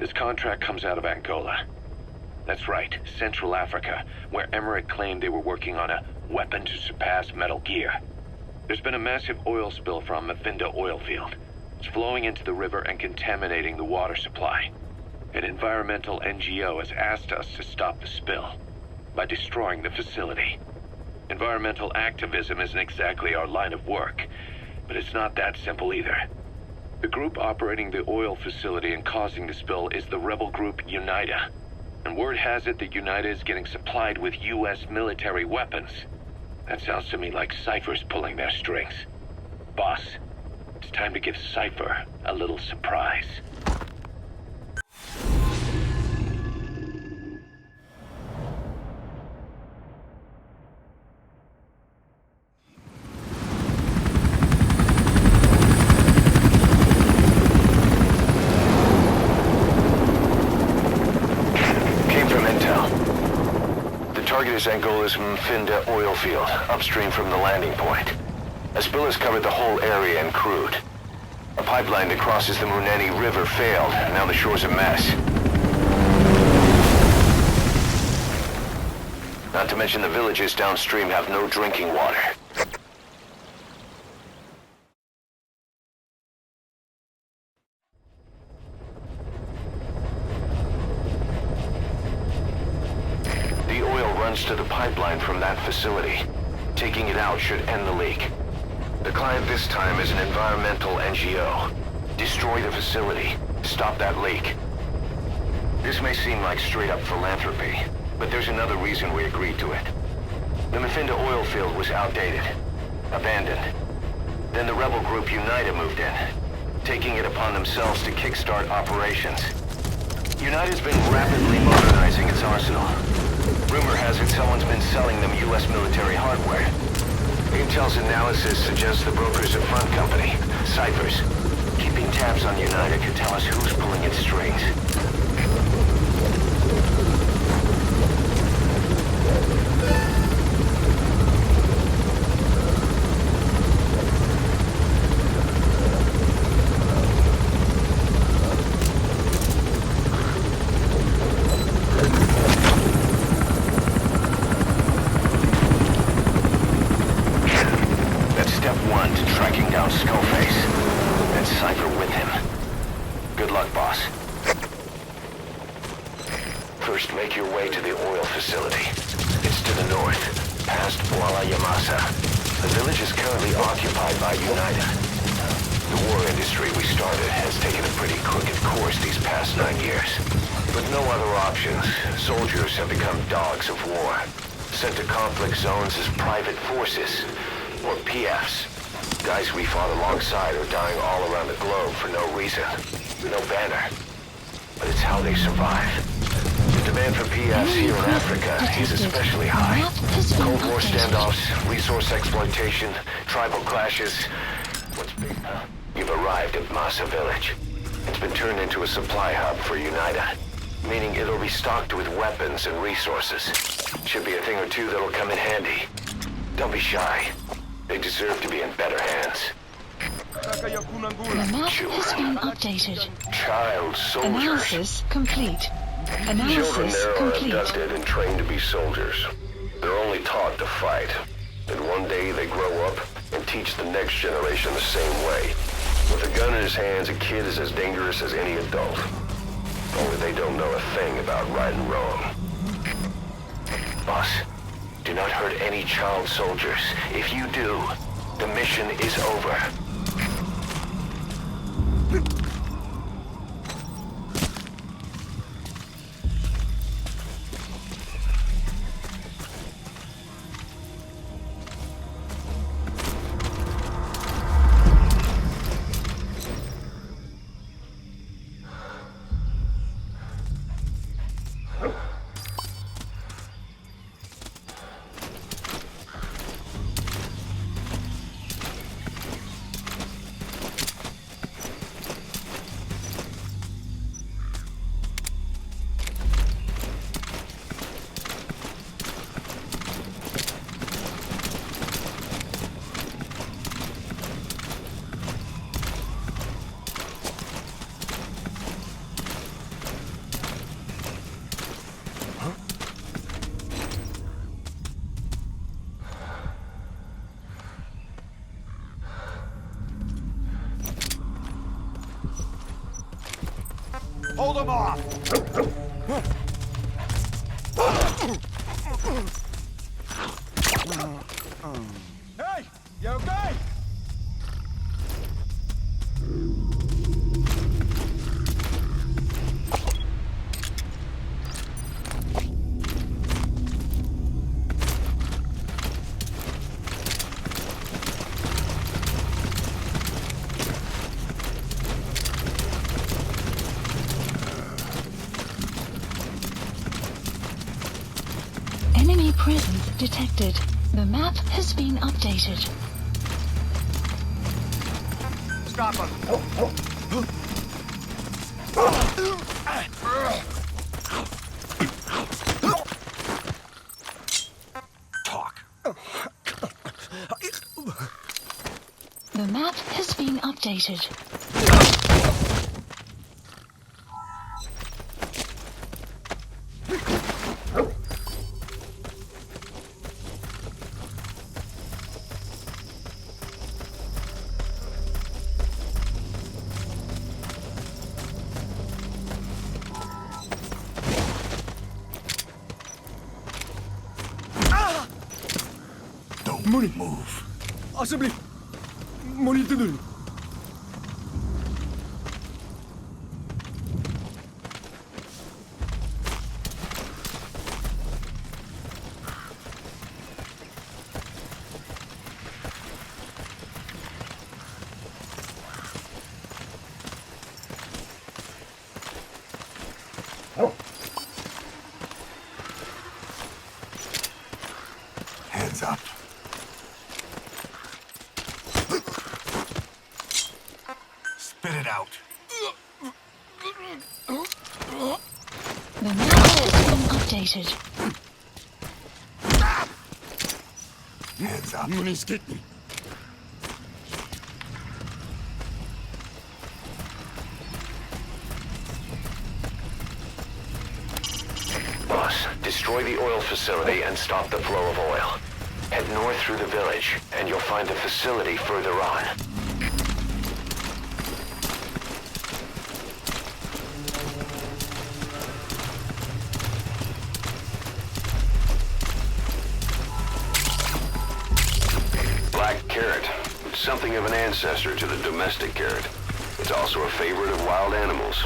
This contract comes out of Angola. That's right, Central Africa, where Emmerich claimed they were working on a weapon to surpass Metal Gear. There's been a massive oil spill from Mafinda oil field. It's flowing into the river and contaminating the water supply. An environmental NGO has asked us to stop the spill by destroying the facility. Environmental activism isn't exactly our line of work, but it's not that simple either. The group operating the oil facility and causing the spill is the rebel group UNITA. And word has it that UNITA is getting supplied with US military weapons. That sounds to me like Cypher's pulling their strings. Boss, it's time to give Cypher a little surprise. Is Angola's Mafinda oil field, upstream from the landing point. A spill has covered the whole area and crude. A pipeline that crosses the Muneni River failed, and now the shore's a mess. Not to mention the villages downstream have no drinking water. To the pipeline from that facility. Taking it out should end the leak. The client this time is an environmental NGO. Destroy the facility. Stop that leak. This may seem like straight-up philanthropy, but there's another reason we agreed to it. The Mafinda oil field was outdated, abandoned. Then the rebel group UNITA moved in, taking it upon themselves to kickstart operations. UNITA's been rapidly modernizing its arsenal. Rumor has it someone's been selling them U.S. military hardware. Intel's analysis suggests the broker's a front company, Cyphers. Keeping tabs on UNITA could tell us who's pulling its strings. Soldiers have become dogs of war, sent to conflict zones as private forces, or PFs. Guys we fought alongside are dying all around the globe for no reason, no banner. But it's how they survive. The demand for PFs here in Africa is especially high. Cold War standoffs, resource exploitation, tribal clashes. What's big now? You've arrived at Massa Village. It's been turned into a supply hub for UNITA. Meaning it'll be stocked with weapons and resources. Should be a thing or two that'll come in handy. Don't be shy. They deserve to be in better hands. The map has been updated. Child soldiers. Analysis complete. Children Analysis there are complete. abducted and trained to be soldiers. They're only taught to fight. And one day they grow up and teach the next generation the same way. With a gun in his hands, a kid is as dangerous as any adult. Only they don't know a thing about right and wrong. Boss, do not hurt any child soldiers. If you do, the mission is over. Hold them off! Hey! You okay? Enemy presence detected. The map has been updated. Stop him! Talk. The map has been updated. Don't move. Assembly. Monitor. Hands up. Spit it out. The map has been updated. Hands up. Money's getting. Boss, destroy the oil facility and stop the flow of oil. Head north through the village, and you'll find the facility further on. Black carrot. Something of an ancestor to the domestic carrot. It's also a favorite of wild animals.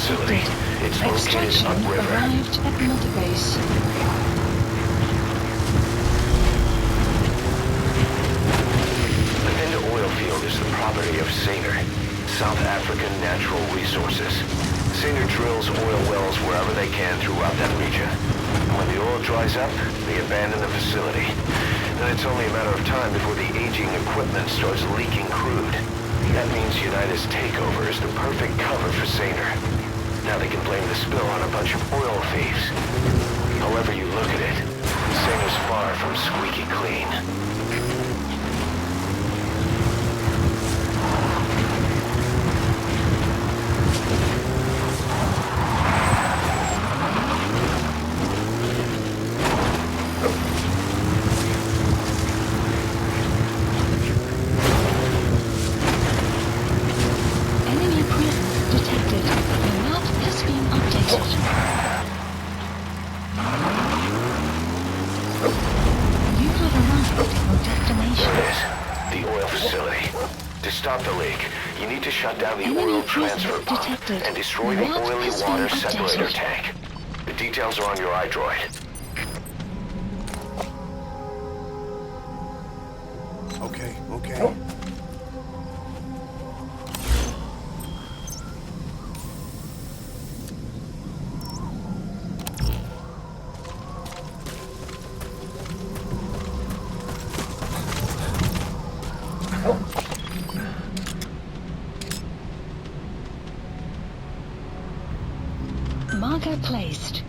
facility. It's located Extraction upriver. arrived at Mother Base. subsidiary of Saner, South African Natural Resources. Saner drills oil wells wherever they can throughout that region. When the oil dries up, they abandon the facility. Then it's only a matter of time before the aging equipment starts leaking crude. That means United's takeover is the perfect cover for Saner. Now they can blame the spill on a bunch of oil thieves. However you look at it, Saner's far from squeaky clean. Enemy presence detected. The map has been updated. You have arrived at your destination. There it is. The oil facility. To stop the leak, you need to shut down the Enemy oil presence transfer pump detected. and destroy The the map oily has water been separator updated. tank. The details are on your iDroid. Okay. Marker placed.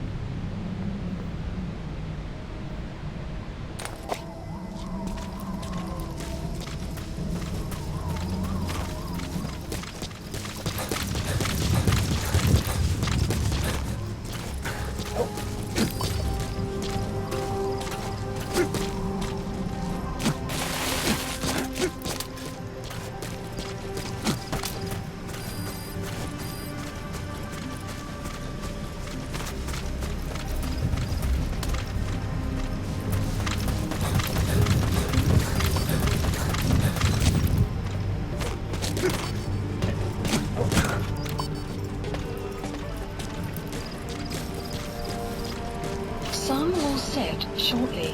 Sun will set shortly.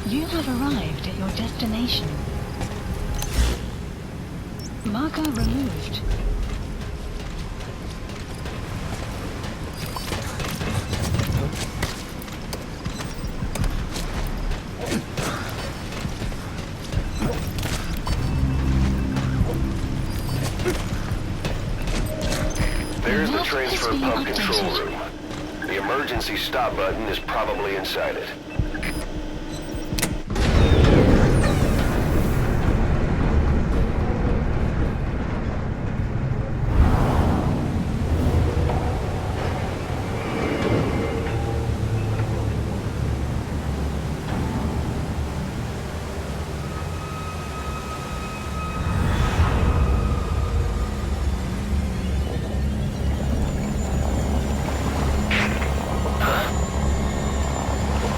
You have arrived at your destination. Marker removed. There's the Map transfer has been pump control updated. room. The emergency stop button is probably inside it.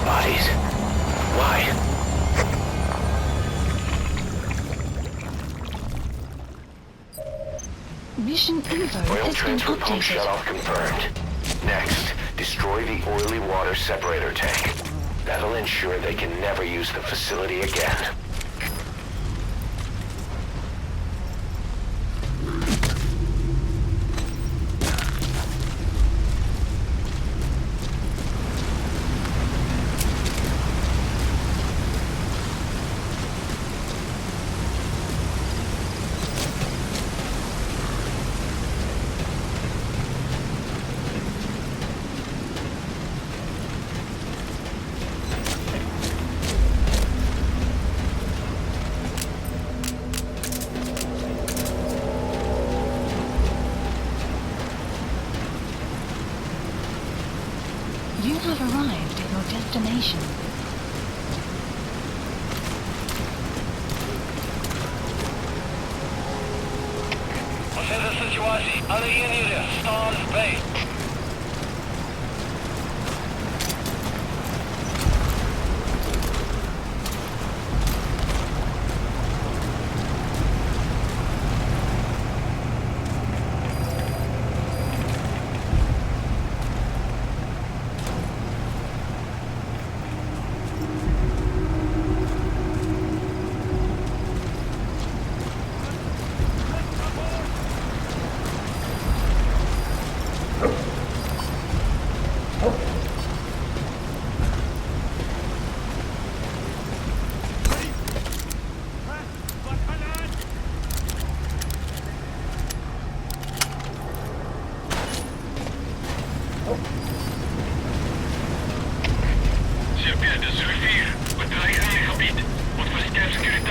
Bodies. Why? Mission info Oil has been transfer pump updated. shutoff confirmed. Next, destroy the oily water separator tank. That'll ensure they can never use the facility again. You have arrived at your destination. Оценка ситуации. Анализируйте. Stand by.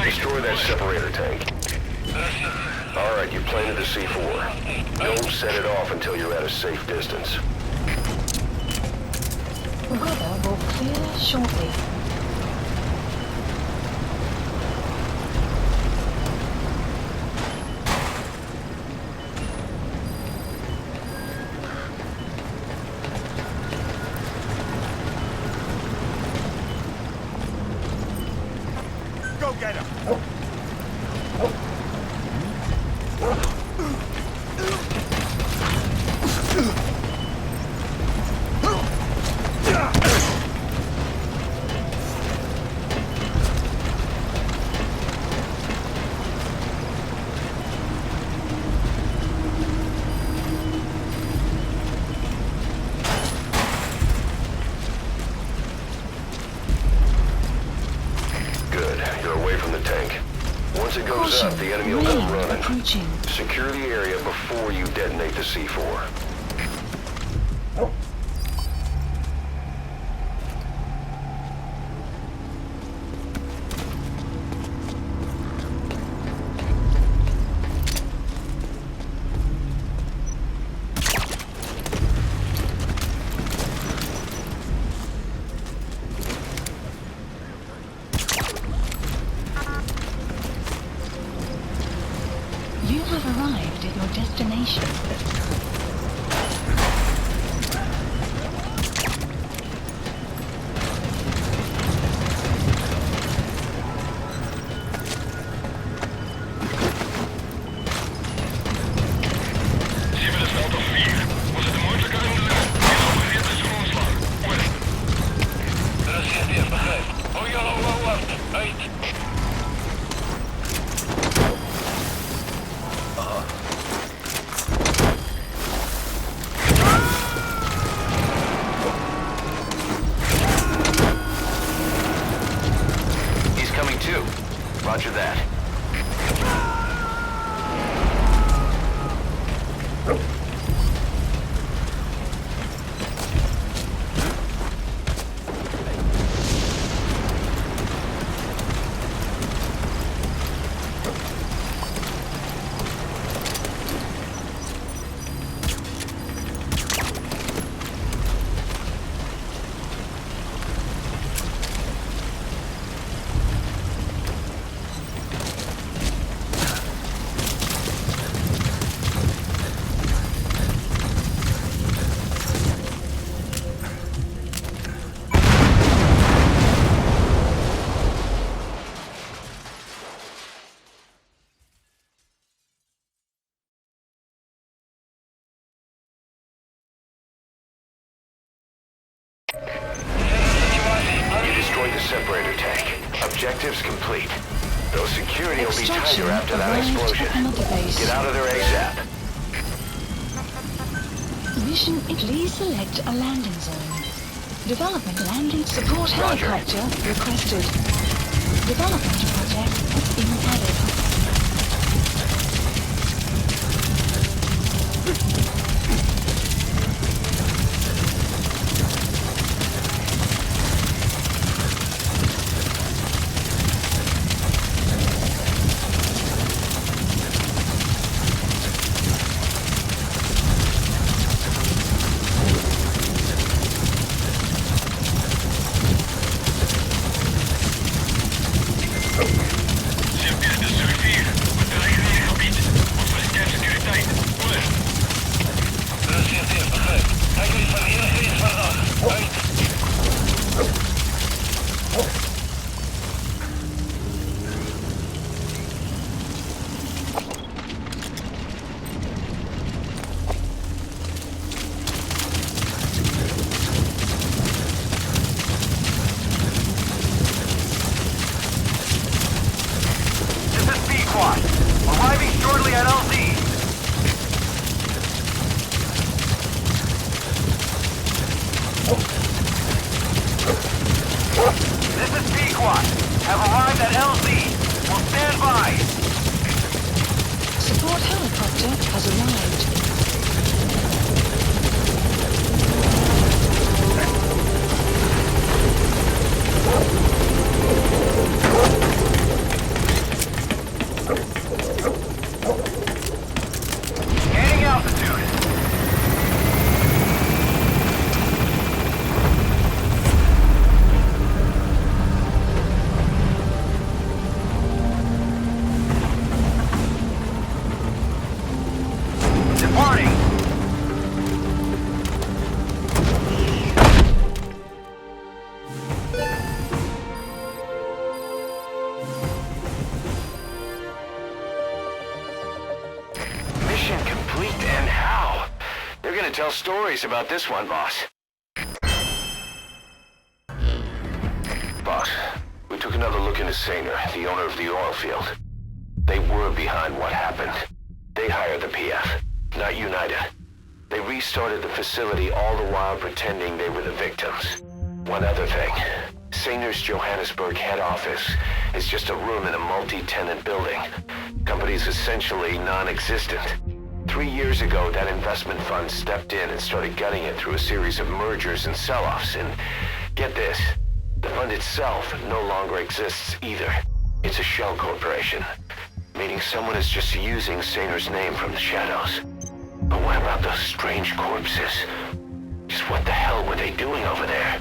Destroy that separator tank. Alright, you planted the C4. Don't set it off until you're at a safe distance. Weather will clear shortly. Go get him! Good. You're away from the tank. Once it goes up, the enemy will come running. Approaching. Secure the area before you detonate the C4. You have arrived at your destination. He's coming too. Roger that. You destroyed the separator tank. Objectives complete. Though security will be Extraction tighter after that arrived explosion. at another base. Get out of there ASAP. Mission, please select a landing zone. Development landing support Roger. helicopter requested. Development project in added. could tell stories about this one, boss. Boss, we took another look into Sainer, the owner of the oil field. They were behind what happened. They hired the PF, not United. They restarted the facility all the while pretending they were the victims. One other thing. Sainer's Johannesburg head office is just a room in a multi-tenant building. Company's essentially non-existent. 3 years ago, that investment fund stepped in and started gutting it through a series of mergers and sell-offs. And get this, the fund itself no longer exists either. It's a shell corporation, meaning someone is just using Sainer's name from the shadows. But what about those strange corpses? Just what the hell were they doing over there?